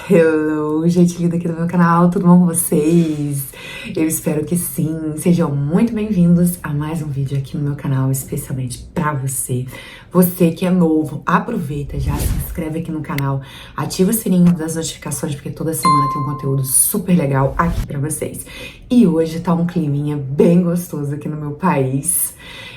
Hello, gente linda aqui do meu canal, tudo bom com vocês? Eu espero que sim, sejam muito bem-vindos a mais um vídeo aqui no meu canal, especialmente pra você. Você que é novo, aproveita, já se inscreve aqui no canal, ativa o sininho das notificações, porque toda semana tem um conteúdo super legal aqui pra vocês. E hoje tá um climinha bem gostoso aqui no meu país.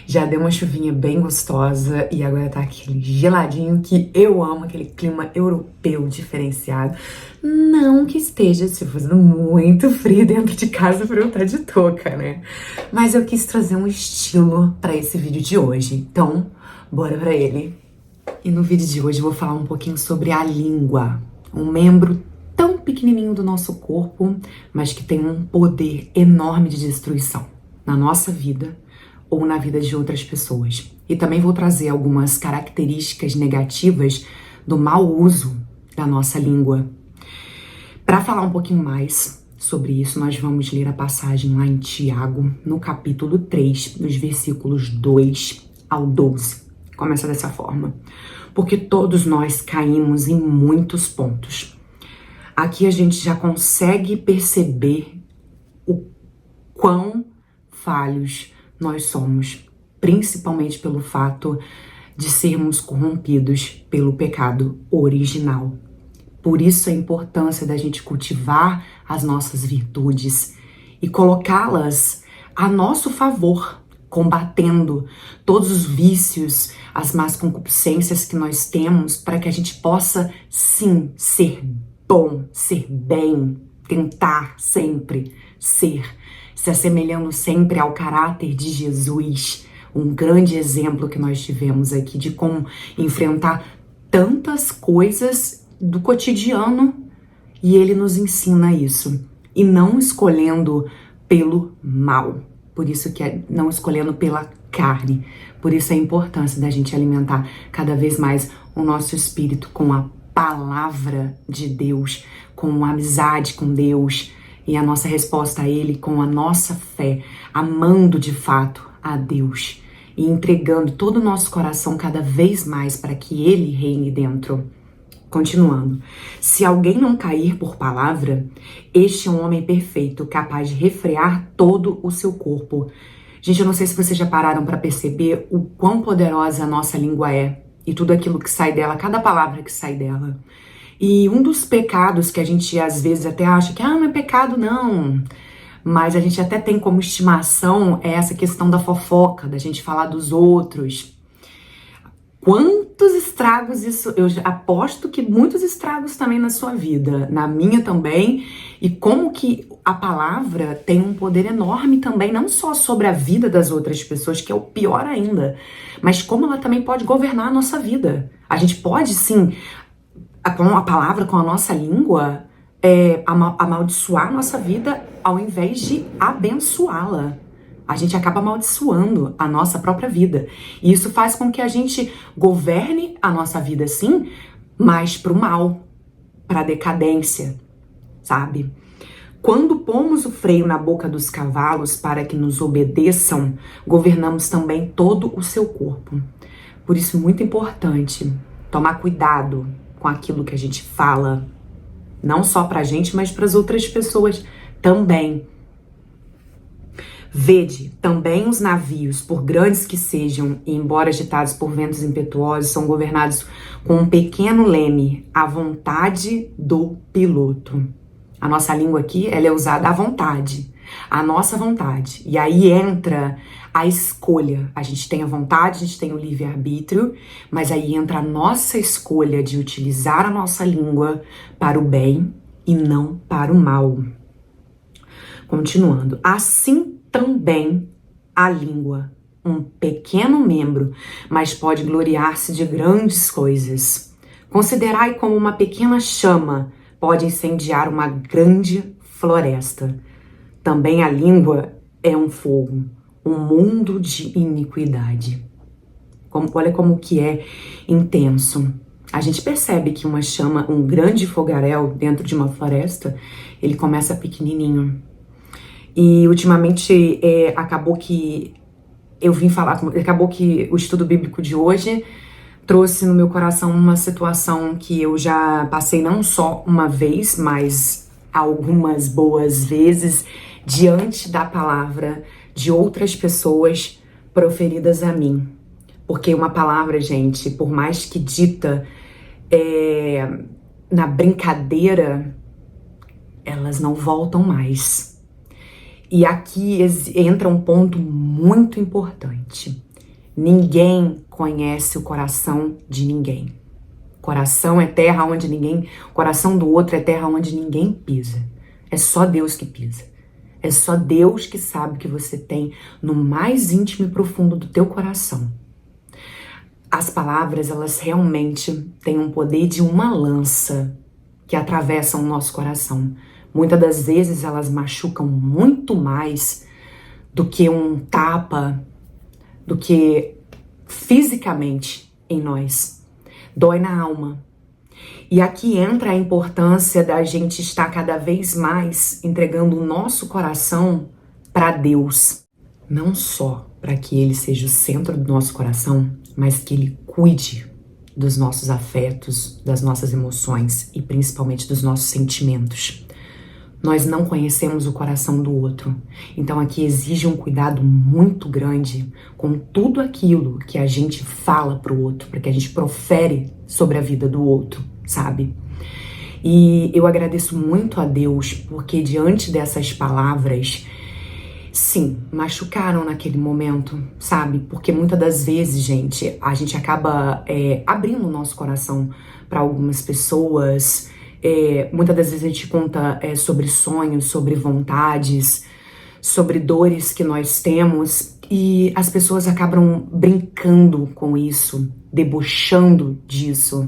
Já deu uma chuvinha bem gostosa e agora tá aquele geladinho que eu amo, aquele clima europeu diferenciado. Não que esteja se fazendo muito frio dentro de casa pra eu estar de touca, né? Mas eu quis trazer um estilo pra esse vídeo de hoje. Então, bora pra ele. E no vídeo de hoje eu vou falar um pouquinho sobre a língua, um membro tão pequenininho do nosso corpo, mas que tem um poder enorme de destruição na nossa vida ou na vida de outras pessoas. E também vou trazer algumas características negativas do mau uso da nossa língua. Para falar um pouquinho mais sobre isso, nós vamos ler a passagem lá em Tiago, no capítulo 3, nos versículos 2 ao 12. Começa dessa forma. Porque todos nós caímos em muitos pontos. Aqui a gente já consegue perceber o quão falhos nós somos, principalmente pelo fato de sermos corrompidos pelo pecado original. Por isso a importância da gente cultivar as nossas virtudes e colocá-las a nosso favor, combatendo todos os vícios, as más concupiscências que nós temos, para que a gente possa, sim, ser bom, ser bem, tentar sempre ser, se assemelhando sempre ao caráter de Jesus, um grande exemplo que nós tivemos aqui de como enfrentar tantas coisas do cotidiano, e ele nos ensina isso, e não escolhendo pelo mal, por isso que é não escolhendo pela carne, por isso a importância da gente alimentar cada vez mais o nosso espírito com a palavra de Deus, com a amizade com Deus, e a nossa resposta a Ele com a nossa fé, amando de fato a Deus e entregando todo o nosso coração cada vez mais para que Ele reine dentro. Continuando, se alguém não cair por palavra, este é um homem perfeito, capaz de refrear todo o seu corpo. Gente, eu não sei se vocês já pararam para perceber o quão poderosa a nossa língua é e tudo aquilo que sai dela, cada palavra que sai dela. E um dos pecados que a gente às vezes até acha que não é pecado não, mas a gente até tem como estimação é essa questão da fofoca, da gente falar dos outros. Quantos estragos isso, eu aposto que muitos estragos também na sua vida, na minha também, e como que a palavra tem um poder enorme também, não só sobre a vida das outras pessoas, que é o pior ainda, mas como ela também pode governar a nossa vida. A gente pode sim, com a palavra, com a nossa língua, amaldiçoar a nossa vida ao invés de abençoá-la. A gente acaba amaldiçoando a nossa própria vida. E isso faz com que a gente governe a nossa vida, sim, mas pro mal, pra decadência, sabe? Quando pomos o freio na boca dos cavalos para que nos obedeçam, governamos também todo o seu corpo. Por isso, muito importante tomar cuidado com aquilo que a gente fala, não só pra gente, mas para as outras pessoas também. Vede, também os navios, por grandes que sejam, e embora agitados por ventos impetuosos, são governados com um pequeno leme, à vontade do piloto. A nossa língua aqui, ela é usada à vontade, à nossa vontade. E aí entra a escolha. A gente tem a vontade, a gente tem o livre-arbítrio, mas aí entra a nossa escolha de utilizar a nossa língua para o bem e não para o mal. Continuando, assim também a língua, um pequeno membro, mas pode gloriar-se de grandes coisas. Considerai como uma pequena chama pode incendiar uma grande floresta. Também a língua é um fogo, um mundo de iniquidade. Olha como que é intenso. A gente percebe que uma chama, um grande fogaréu dentro de uma floresta, ele começa pequenininho. E ultimamente acabou que o estudo bíblico de hoje trouxe no meu coração uma situação que eu já passei não só uma vez, mas algumas boas vezes diante da palavra de outras pessoas proferidas a mim. Porque uma palavra, gente, por mais que dita na brincadeira, elas não voltam mais. E aqui entra um ponto muito importante. Ninguém conhece o coração de ninguém. Coração é terra onde ninguém... Coração do outro é terra onde ninguém pisa. É só Deus que pisa. É só Deus que sabe o que você tem no mais íntimo e profundo do teu coração. As palavras, elas realmente têm um poder de uma lança que atravessam o nosso coração. Muitas das vezes elas machucam muito mais do que um tapa, do que fisicamente em nós. Dói na alma. E aqui entra a importância da gente estar cada vez mais entregando o nosso coração para Deus. Não só para que Ele seja o centro do nosso coração, mas que Ele cuide dos nossos afetos, das nossas emoções e principalmente dos nossos sentimentos. Nós não conhecemos o coração do outro, então aqui exige um cuidado muito grande com tudo aquilo que a gente fala pro outro, para que a gente profere sobre a vida do outro, sabe? E eu agradeço muito a Deus, porque diante dessas palavras, sim, machucaram naquele momento, sabe? Porque muitas das vezes, gente, a gente acaba abrindo o nosso coração para algumas pessoas. Muitas das vezes a gente conta sobre sonhos, sobre vontades, sobre dores que nós temos, e as pessoas acabam brincando com isso, debochando disso,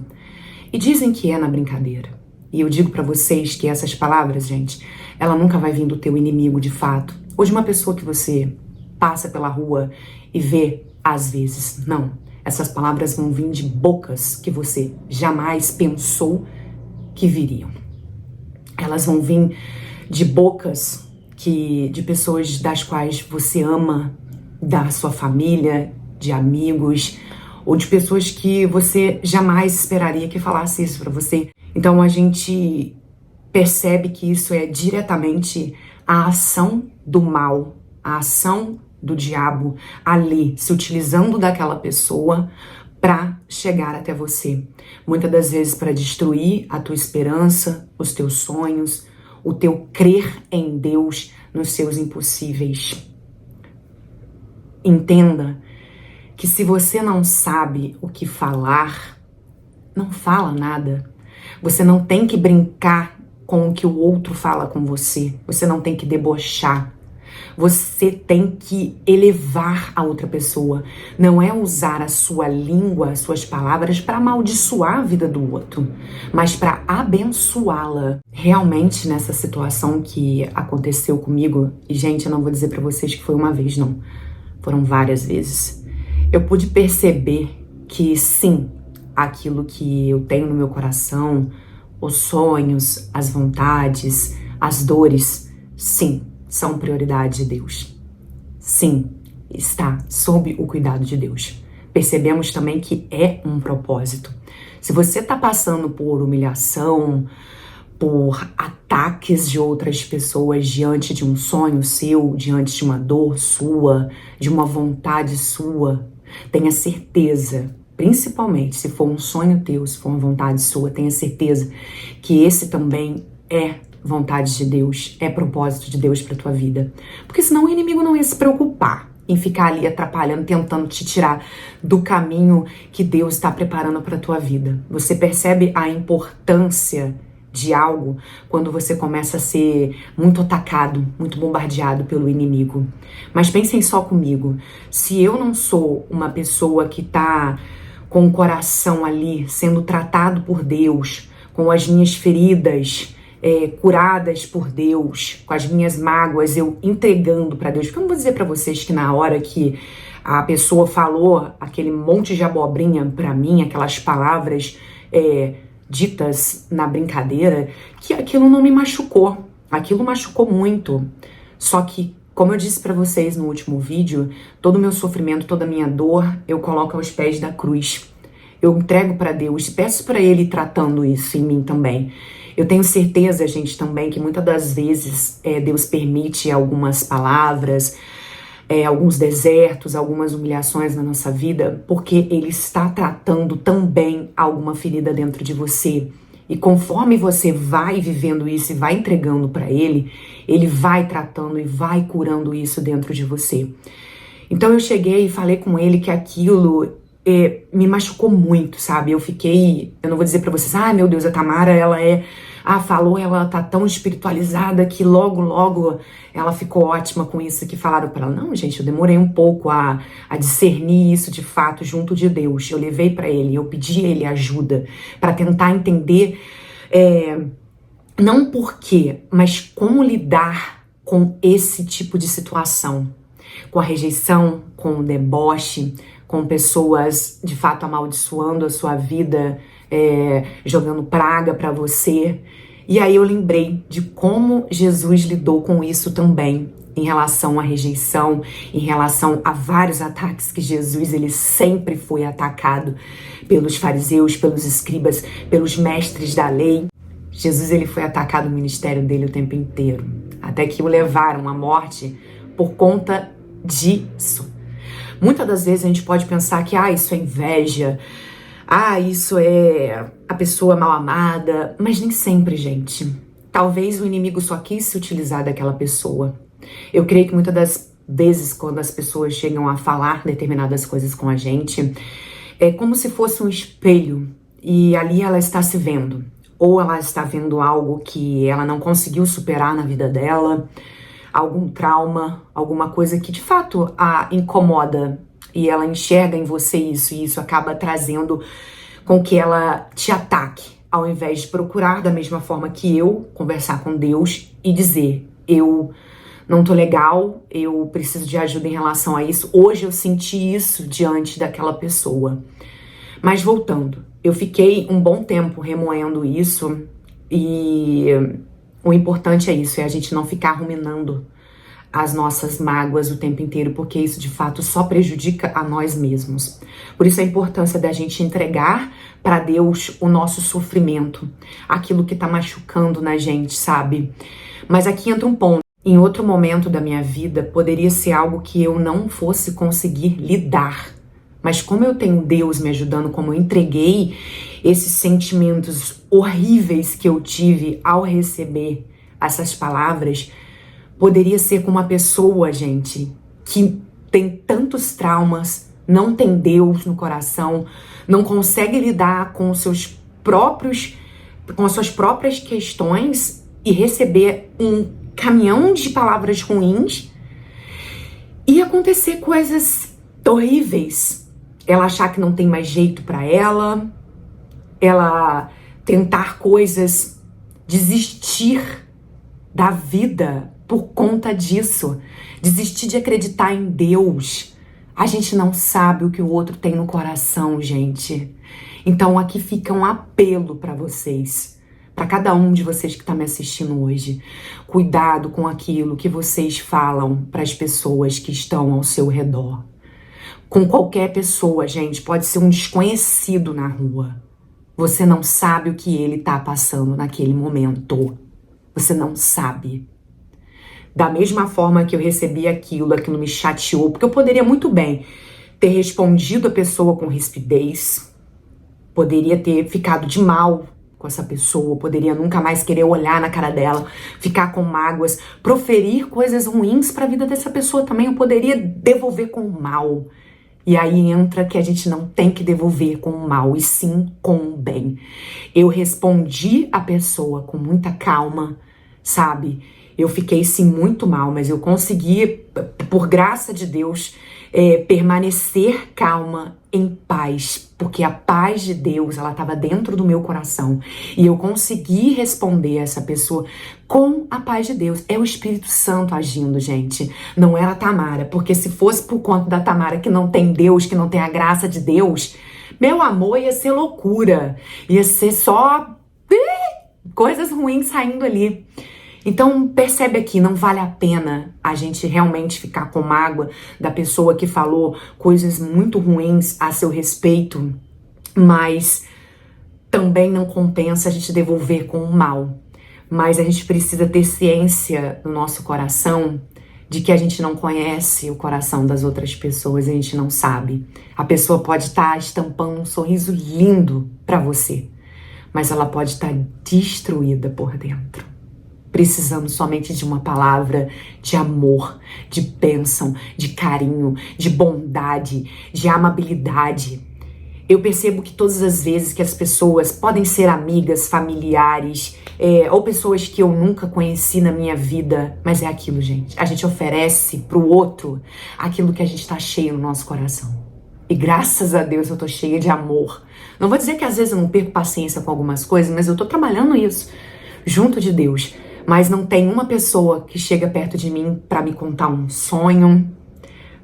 e dizem que é na brincadeira. E eu digo pra vocês que essas palavras, gente, ela nunca vai vir do teu inimigo de fato, ou de uma pessoa que você passa pela rua e vê às vezes. Não, essas palavras vão vir de bocas que você jamais pensou que viriam. Elas vão vir de bocas de pessoas das quais você ama, da sua família, de amigos, ou de pessoas que você jamais esperaria que falasse isso pra você. Então a gente percebe que isso é diretamente a ação do mal, a ação do diabo ali, se utilizando daquela pessoa para chegar até você. Muitas das vezes para destruir a tua esperança, os teus sonhos, o teu crer em Deus nos seus impossíveis. Entenda que se você não sabe o que falar, não fala nada. Você não tem que brincar com o que o outro fala com você. Você não tem que debochar. Você tem que elevar a outra pessoa. Não é usar a sua língua, as suas palavras para amaldiçoar a vida do outro, mas para abençoá-la. Realmente, nessa situação que aconteceu comigo, e gente, eu não vou dizer para vocês que foi uma vez, não. Foram várias vezes. Eu pude perceber que sim, aquilo que eu tenho no meu coração, os sonhos, as vontades, as dores, sim, são prioridade de Deus. Sim, está sob o cuidado de Deus. Percebemos também que é um propósito. Se você está passando por humilhação, por ataques de outras pessoas diante de um sonho seu, diante de uma dor sua, de uma vontade sua, tenha certeza, principalmente se for um sonho teu, se for uma vontade sua, tenha certeza que esse também é vontade de Deus, é propósito de Deus para tua vida. Porque senão o inimigo não ia se preocupar em ficar ali atrapalhando, tentando te tirar do caminho que Deus está preparando para tua vida. Você percebe a importância de algo quando você começa a ser muito atacado, muito bombardeado pelo inimigo. Mas pensem só comigo, se eu não sou uma pessoa que tá com o coração ali sendo tratado por Deus, com as minhas feridas curadas por Deus, com as minhas mágoas eu entregando para Deus, porque eu não vou dizer para vocês que na hora que a pessoa falou aquele monte de abobrinha para mim, aquelas palavras ditas na brincadeira, que aquilo não me machucou. Aquilo machucou muito. Só que, como eu disse pra vocês no último vídeo, todo o meu sofrimento, toda a minha dor, eu coloco aos pés da cruz. eu entrego para Deus, peço para Ele ir tratando isso em mim também. Eu tenho certeza, gente, também que muitas das vezes Deus permite algumas palavras, alguns desertos, algumas humilhações na nossa vida, porque Ele está tratando também alguma ferida dentro de você. E conforme você vai vivendo isso e vai entregando para Ele, Ele vai tratando e vai curando isso dentro de você. Então eu cheguei e falei com Ele que aquilo me machucou muito, sabe? Eu não vou dizer pra vocês, meu Deus, a Tamara, ela tá tão espiritualizada que logo ela ficou ótima com isso que falaram pra ela. Não, gente, eu demorei um pouco a discernir isso de fato junto de Deus. Eu levei pra Ele, eu pedi a Ele ajuda pra tentar entender, não por quê, mas como lidar com esse tipo de situação. Com a rejeição, com o deboche, com pessoas de fato amaldiçoando a sua vida, jogando praga pra você. E aí eu lembrei de como Jesus lidou com isso também, em relação à rejeição, em relação a vários ataques que Jesus, ele sempre foi atacado pelos fariseus, pelos escribas, pelos mestres da lei. Jesus, ele foi atacado no ministério dele o tempo inteiro, até que o levaram à morte por conta disso. Muitas das vezes a gente pode pensar que isso é inveja, isso é a pessoa mal amada, mas nem sempre, gente. Talvez o inimigo só quis se utilizar daquela pessoa. Eu creio que muitas das vezes quando as pessoas chegam a falar determinadas coisas com a gente, é como se fosse um espelho e ali ela está se vendo. Ou ela está vendo algo que ela não conseguiu superar na vida dela, algum trauma, alguma coisa que de fato a incomoda e ela enxerga em você isso e isso acaba trazendo com que ela te ataque, ao invés de procurar da mesma forma que eu, conversar com Deus e dizer, eu não tô legal, eu preciso de ajuda em relação a isso, hoje eu senti isso diante daquela pessoa. Mas voltando, eu fiquei um bom tempo remoendo isso e o importante é isso, é a gente não ficar ruminando as nossas mágoas o tempo inteiro, porque isso de fato só prejudica a nós mesmos. Por isso a importância da gente entregar para Deus o nosso sofrimento, aquilo que tá machucando na gente, sabe? Mas aqui entra um ponto. Em outro momento da minha vida, poderia ser algo que eu não fosse conseguir lidar. Mas como eu tenho Deus me ajudando, como eu entreguei esses sentimentos horríveis que eu tive ao receber essas palavras, poderia ser com uma pessoa, gente, que tem tantos traumas, não tem Deus no coração, não consegue lidar com as suas próprias questões e receber um caminhão de palavras ruins e acontecer coisas horríveis. Ela achar que não tem mais jeito pra ela tentar coisas, desistir da vida por conta disso, desistir de acreditar em Deus. A gente não sabe o que o outro tem no coração, gente. Então aqui fica um apelo pra vocês, pra cada um de vocês que tá me assistindo hoje. Cuidado com aquilo que vocês falam pras pessoas que estão ao seu redor. Com qualquer pessoa, gente, pode ser um desconhecido na rua. Você não sabe o que ele tá passando naquele momento. Você não sabe. Da mesma forma que eu recebi aquilo me chateou, porque eu poderia muito bem ter respondido a pessoa com rispidez, poderia ter ficado de mal com essa pessoa, poderia nunca mais querer olhar na cara dela, ficar com mágoas, proferir coisas ruins pra vida dessa pessoa também, eu poderia devolver com o mal. E aí entra que a gente não tem que devolver com o mal, e sim com o bem. Eu respondi a pessoa com muita calma, sabe? Eu fiquei sim muito mal, mas eu consegui, por graça de Deus, permanecer calma, em paz, porque a paz de Deus, ela estava dentro do meu coração, e eu consegui responder a essa pessoa com a paz de Deus. É o Espírito Santo agindo, gente, não era a Tamara, porque se fosse por conta da Tamara que não tem Deus, que não tem a graça de Deus, meu amor, ia ser loucura, ia ser só coisas ruins saindo ali. Então percebe aqui, não vale a pena a gente realmente ficar com mágoa da pessoa que falou coisas muito ruins a seu respeito. mas também não compensa a gente devolver com o mal. Mas a gente precisa ter ciência no nosso coração de que a gente não conhece o coração das outras pessoas, a gente não sabe. A pessoa pode estar estampando um sorriso lindo para você, mas ela pode estar destruída por dentro, precisando somente de uma palavra de amor, de bênção, de carinho, de bondade, de amabilidade. Eu percebo que todas as vezes que as pessoas podem ser amigas, familiares, ou pessoas que eu nunca conheci na minha vida, mas é aquilo, gente. A gente oferece pro outro aquilo que a gente tá cheio no nosso coração. E graças a Deus eu tô cheia de amor. Não vou dizer que às vezes eu não perco paciência com algumas coisas, mas eu tô trabalhando isso junto de Deus. Mas não tem uma pessoa que chega perto de mim pra me contar um sonho,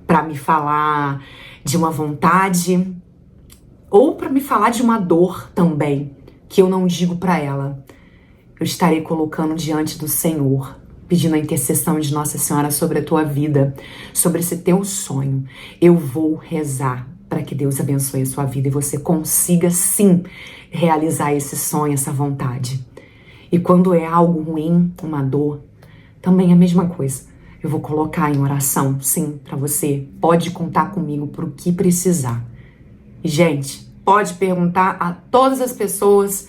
pra me falar de uma vontade, ou para me falar de uma dor também, que eu não digo para ela. Eu estarei colocando diante do Senhor, pedindo a intercessão de Nossa Senhora sobre a tua vida, sobre esse teu sonho. Eu vou rezar para que Deus abençoe a sua vida e você consiga sim realizar esse sonho, essa vontade. E quando é algo ruim, uma dor, também é a mesma coisa. Eu vou colocar em oração, sim, para você. Pode contar comigo por o que precisar. E, gente, pode perguntar a todas as pessoas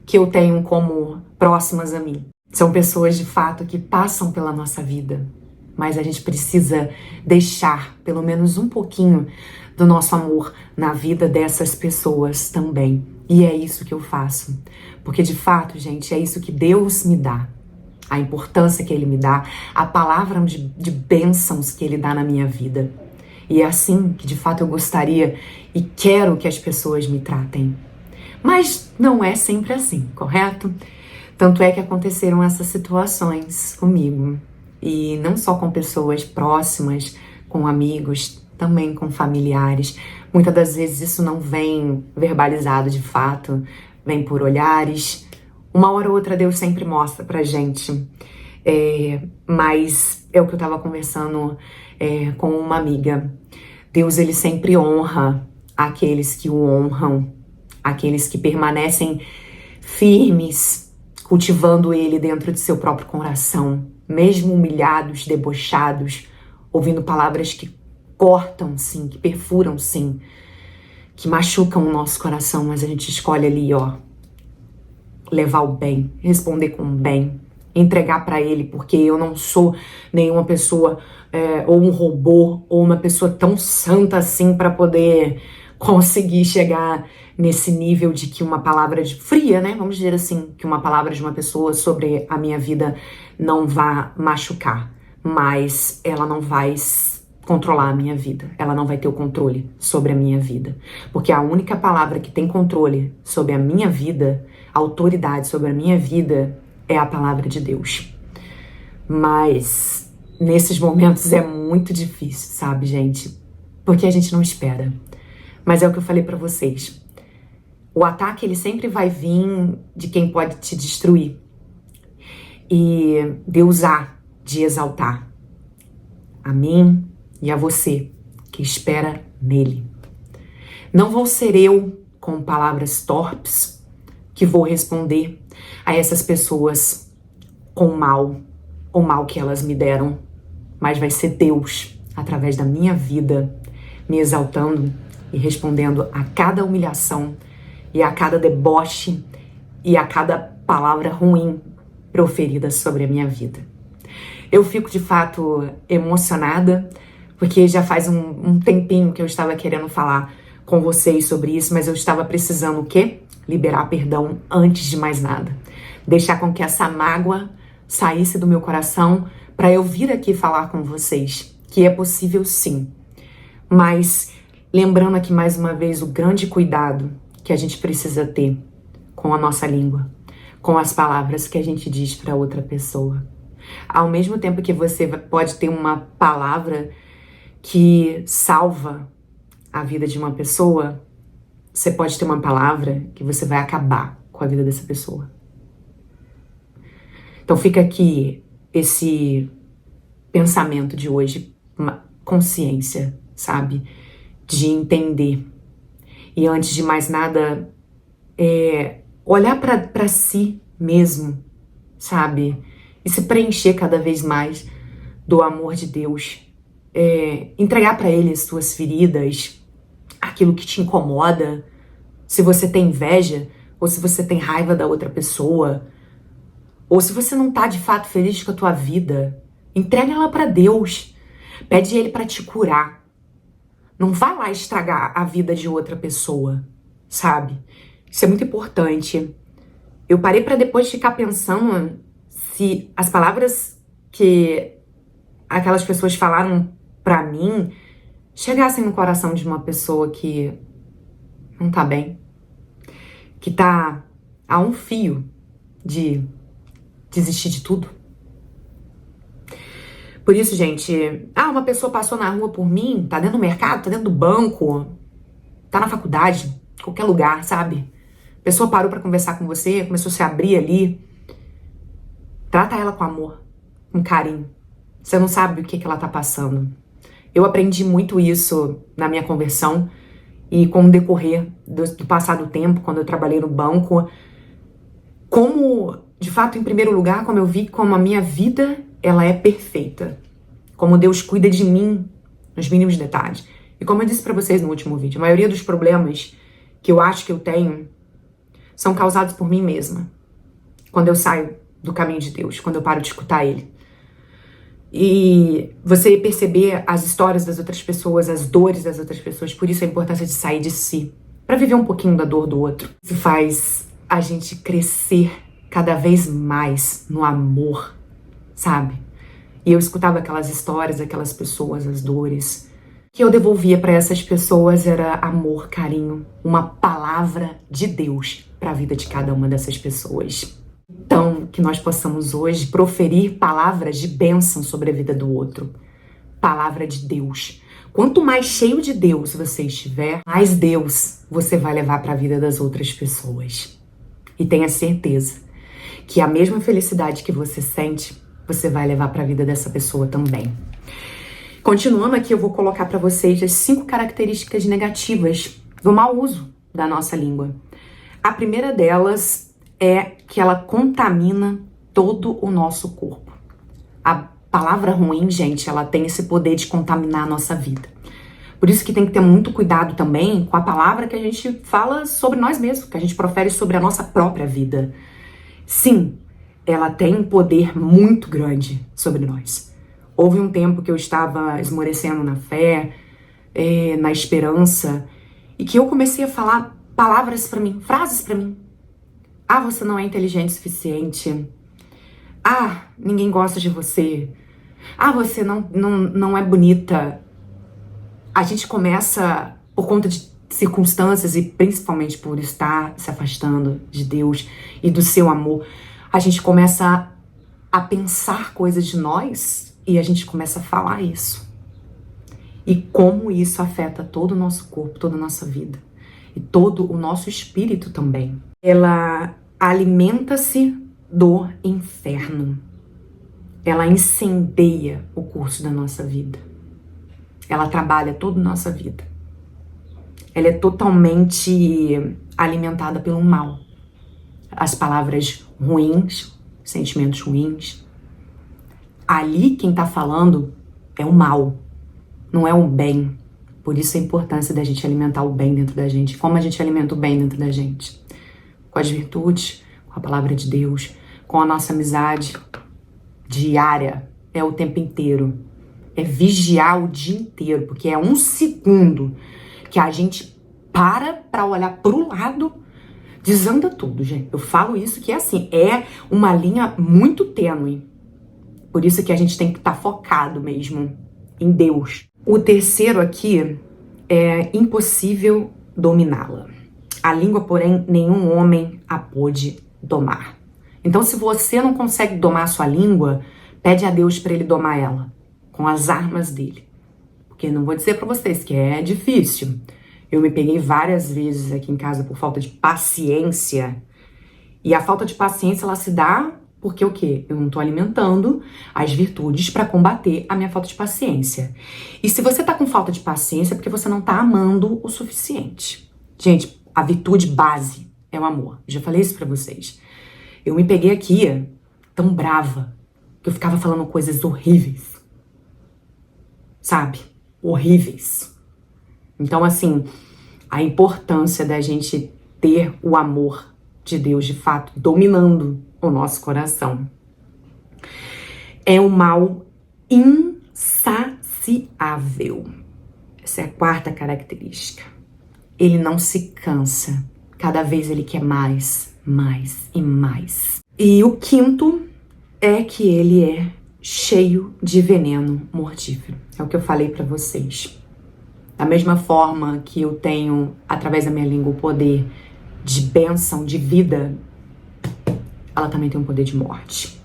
que eu tenho como próximas a mim. São pessoas, de fato, que passam pela nossa vida, mas a gente precisa deixar pelo menos um pouquinho do nosso amor na vida dessas pessoas também. E é isso que eu faço. Porque, de fato, gente, é isso que Deus me dá. A importância que Ele me dá, a palavra de bênçãos que Ele dá na minha vida. E é assim que, de fato, eu gostaria e quero que as pessoas me tratem. Mas não é sempre assim, correto? Tanto é que aconteceram essas situações comigo. E não só com pessoas próximas, com amigos, também com familiares. Muitas das vezes isso não vem verbalizado de fato, vem por olhares. Uma hora ou outra Deus sempre mostra pra gente. Mas é o que eu tava conversando com uma amiga. Deus, ele sempre honra aqueles que o honram, aqueles que permanecem firmes, cultivando ele dentro de seu próprio coração, mesmo humilhados, debochados, ouvindo palavras que cortam, sim, que perfuram, sim, que machucam o nosso coração, mas a gente escolhe ali, levar o bem, responder com o bem, entregar para ele, porque eu não sou nenhuma pessoa ou um robô ou uma pessoa tão santa assim para poder conseguir chegar nesse nível de que uma palavra fria, né? Vamos dizer assim, que uma palavra de uma pessoa sobre a minha vida não vá machucar, mas ela não vai controlar a minha vida, ela não vai ter o controle sobre a minha vida, porque a única palavra que tem controle sobre a minha vida, autoridade sobre a minha vida, é a palavra de Deus. Mas nesses momentos é muito difícil, sabe, gente? Porque a gente não espera. Mas é o que eu falei pra vocês. O ataque, ele sempre vai vir de quem pode te destruir. E Deus há de exaltar a mim e a você que espera nele. Não vou ser eu, com palavras torpes, que vou responder a essas pessoas com o mal que elas me deram, mas vai ser Deus, através da minha vida, me exaltando e respondendo a cada humilhação e a cada deboche e a cada palavra ruim proferida sobre a minha vida. Eu fico, de fato, emocionada, porque já faz um tempinho que eu estava querendo falar com vocês sobre isso, mas eu estava precisando o quê? Liberar perdão antes de mais nada. Deixar com que essa mágoa saísse do meu coração para eu vir aqui falar com vocês, que é possível sim. Mas lembrando aqui mais uma vez o grande cuidado que a gente precisa ter com a nossa língua, com as palavras que a gente diz para outra pessoa. Ao mesmo tempo que você pode ter uma palavra que salva a vida de uma pessoa, você pode ter uma palavra que você vai acabar com a vida dessa pessoa. Então fica aqui esse pensamento de hoje, uma consciência, sabe? De entender E antes de mais nada, olhar para si mesmo, sabe? E se preencher cada vez mais do amor de Deus. Entregar para Ele as suas feridas, aquilo que te incomoda, se você tem inveja, ou se você tem raiva da outra pessoa, ou se você não tá de fato feliz com a tua vida, entrega ela para Deus. Pede Ele para te curar. Não vá lá estragar a vida de outra pessoa, sabe? Isso é muito importante. Eu parei para depois ficar pensando se as palavras que aquelas pessoas falaram pra mim chegassem no coração de uma pessoa que não tá bem, que tá a um fio de desistir de tudo. Por isso, gente, uma pessoa passou na rua por mim, tá dentro do mercado, tá dentro do banco, tá na faculdade, qualquer lugar, sabe? A pessoa parou pra conversar com você, começou a se abrir ali. Trata ela com amor, com carinho. Você não sabe o que ela tá passando. Eu aprendi muito isso na minha conversão e com o decorrer do passar do tempo, quando eu trabalhei no banco, como, de fato, em primeiro lugar, como eu vi como a minha vida, ela é perfeita. Como Deus cuida de mim nos mínimos detalhes. E como eu disse pra vocês no último vídeo, a maioria dos problemas que eu acho que eu tenho são causados por mim mesma. Quando eu saio do caminho de Deus, quando eu paro de escutar Ele. E você perceber as histórias das outras pessoas, as dores das outras pessoas, por isso a importância de sair de si, para viver um pouquinho da dor do outro. Isso faz a gente crescer cada vez mais no amor, sabe? E eu escutava aquelas histórias daquelas pessoas, as dores, que eu devolvia para essas pessoas era amor, carinho, uma palavra de Deus para a vida de cada uma dessas pessoas. Então, que nós possamos hoje proferir palavras de bênção sobre a vida do outro. Palavra de Deus. Quanto mais cheio de Deus você estiver, mais Deus você vai levar para a vida das outras pessoas. E tenha certeza que a mesma felicidade que você sente, você vai levar para a vida dessa pessoa também. Continuando aqui, eu vou colocar para vocês as 5 características negativas do mau uso da nossa língua. A primeira delas é que ela contamina todo o nosso corpo. A palavra ruim, gente, ela tem esse poder de contaminar a nossa vida. Por isso que tem que ter muito cuidado também com a palavra que a gente fala sobre nós mesmos, que a gente profere sobre a nossa própria vida. Sim, ela tem um poder muito grande sobre nós. Houve um tempo que eu estava esmorecendo na fé, na esperança, e que eu comecei a falar palavras pra mim, frases pra mim. Você não é inteligente o suficiente. Ninguém gosta de você. Você não é bonita. A gente começa, por conta de circunstâncias e principalmente por estar se afastando de Deus e do seu amor, a gente começa a pensar coisas de nós e a gente começa a falar isso. E como isso afeta todo o nosso corpo, toda a nossa vida. E todo o nosso espírito também. Ela alimenta-se do inferno. Ela incendeia o curso da nossa vida. Ela trabalha toda a nossa vida. Ela é totalmente alimentada pelo mal. As palavras ruins, sentimentos ruins. Ali quem tá falando é o mal, não é o bem. Por isso a importância da gente alimentar o bem dentro da gente. Como a gente alimenta o bem dentro da gente? Com as virtudes, com a palavra de Deus, com a nossa amizade diária, o tempo inteiro. É vigiar o dia inteiro, porque é um segundo que a gente para olhar pro lado, desanda tudo, gente. Eu falo isso que é assim, é uma linha muito tênue. Por isso que a gente tem que estar focado mesmo em Deus. O terceiro aqui é impossível dominá-la. A língua, porém, nenhum homem a pôde domar. Então, se você não consegue domar a sua língua, pede a Deus para ele domar ela, com as armas dele. Porque não vou dizer para vocês que é difícil. Eu me peguei várias vezes aqui em casa por falta de paciência. E a falta de paciência, ela se dá porque o quê? Eu não tô alimentando as virtudes para combater a minha falta de paciência. E se você tá com falta de paciência, é porque você não tá amando o suficiente. Gente, a virtude base é o amor. Eu já falei isso pra vocês. Eu me peguei aqui tão brava que eu ficava falando coisas horríveis. Sabe? Horríveis. Então, assim, a importância da gente ter o amor de Deus, de fato, dominando o nosso coração. É um mal insaciável. Essa é a quarta característica. Ele não se cansa. Cada vez ele quer mais, mais e mais. E o quinto é que ele é cheio de veneno mortífero. É o que eu falei pra vocês. Da mesma forma que eu tenho, através da minha língua, o poder de bênção, de vida, ela também tem um poder de morte.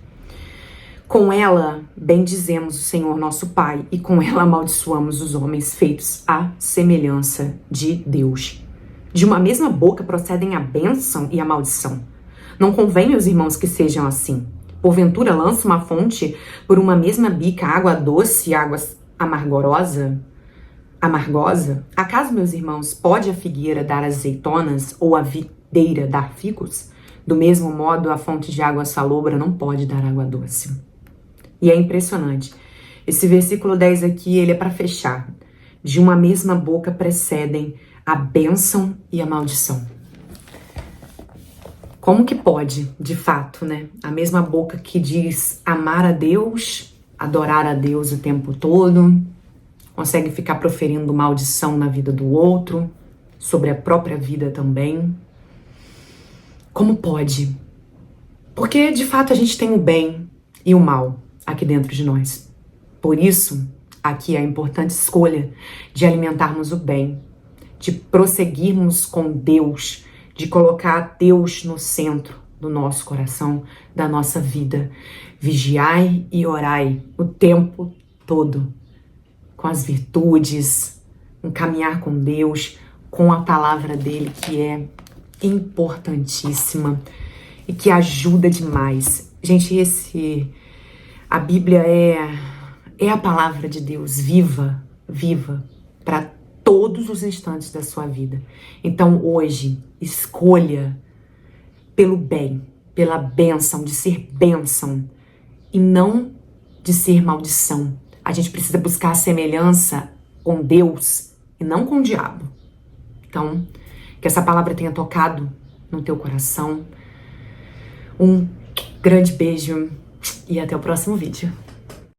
Com ela, bendizemos o Senhor nosso Pai, e com ela amaldiçoamos os homens feitos à semelhança de Deus. De uma mesma boca procedem a bênção e a maldição. Não convém, meus irmãos, que sejam assim. Porventura lança uma fonte por uma mesma bica água doce e água amargosa? Acaso, meus irmãos, pode a figueira dar azeitonas ou a videira dar figos? Do mesmo modo, a fonte de água salobra não pode dar água doce. E é impressionante. Esse versículo 10 aqui, ele é para fechar. De uma mesma boca precedem a bênção e a maldição. Como que pode, de fato, né? A mesma boca que diz amar a Deus, adorar a Deus o tempo todo, consegue ficar proferindo maldição na vida do outro, sobre a própria vida também. Como pode? Porque, de fato, a gente tem o bem e o mal aqui dentro de nós. Por isso, aqui é a importante escolha de alimentarmos o bem, de prosseguirmos com Deus, de colocar Deus no centro do nosso coração, da nossa vida. Vigiai e orai o tempo todo, com as virtudes, um caminhar com Deus, com a palavra dele, que é importantíssima e que ajuda demais. Gente, a Bíblia é a palavra de Deus viva para todos os instantes da sua vida. Então hoje, escolha pelo bem, pela bênção, de ser bênção e não de ser maldição. A gente precisa buscar a semelhança com Deus e não com o diabo. Então, que essa palavra tenha tocado no teu coração. Um grande beijo e até o próximo vídeo.